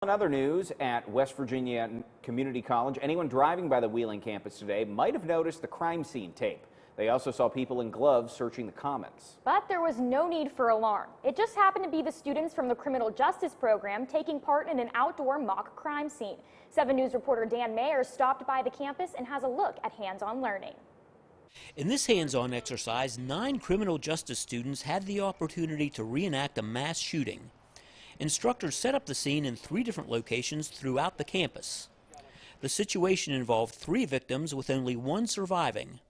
In other news, at West Virginia Community College, anyone driving by the Wheeling campus today might have noticed the crime scene tape. They also saw people in gloves searching the commons. But there was no need for alarm. It just happened to be the students from the criminal justice program taking part in an outdoor mock crime scene. 7 News reporter Dan Mayer stopped by the campus and has a look at hands-on learning. In this hands-on exercise, 9 criminal justice students had the opportunity to reenact a mass shooting. Instructors set up the scene in 3 different locations throughout the campus. The situation involved 3 victims with only 1 surviving.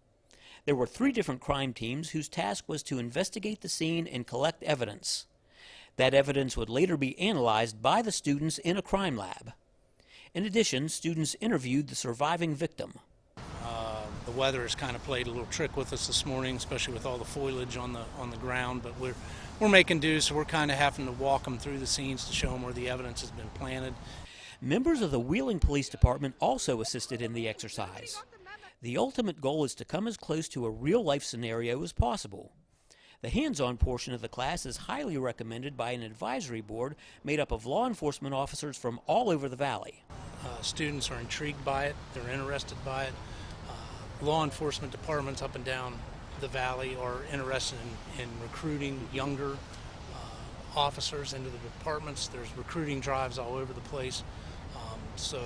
There were 3 different crime teams whose task was to investigate the scene and collect evidence. That evidence would later be analyzed by the students in a crime lab. In addition, students interviewed the surviving victim. The weather has kind of played a little trick with us this morning, especially with all the foliage on the ground, but we're making do, so we're kind of having to walk them through the scenes to show them where the evidence has been planted. Members of the Wheeling Police Department also assisted in the exercise. The ultimate goal is to come as close to a real-life scenario as possible. The hands-on portion of the class is highly recommended by an advisory board made up of law enforcement officers from all over the valley. Students are intrigued by it, they're interested by it. Law enforcement departments up and down the valley are interested in recruiting younger officers into the departments. There's recruiting drives all over the place. So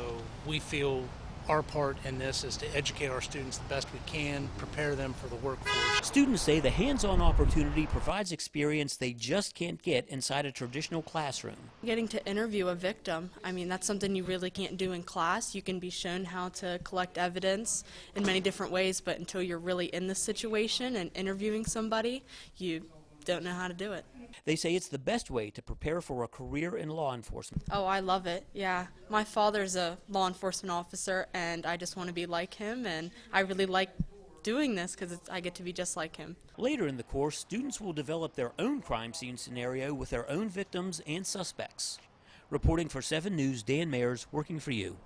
we feel our part in this is to educate our students the best we can, prepare them for the workforce. Students say the hands-on opportunity provides experience they just can't get inside a traditional classroom. Getting to interview a victim, I mean, that's something you really can't do in class. You can be shown how to collect evidence in many different ways, but until you're really in the situation and interviewing somebody, you don't know how to do it. They say it's the best way to prepare for a career in law enforcement. Oh, I love it, yeah. My father's a law enforcement officer, and I just want to be like him, and I really like doing this because I get to be just like him. Later in the course, students will develop their own crime scene scenario with their own victims and suspects. Reporting for 7 News, Dan Mayers, working for you.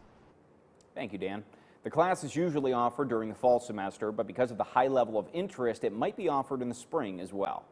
Thank you, Dan. The class is usually offered during the fall semester, but because of the high level of interest, it might be offered in the spring as well.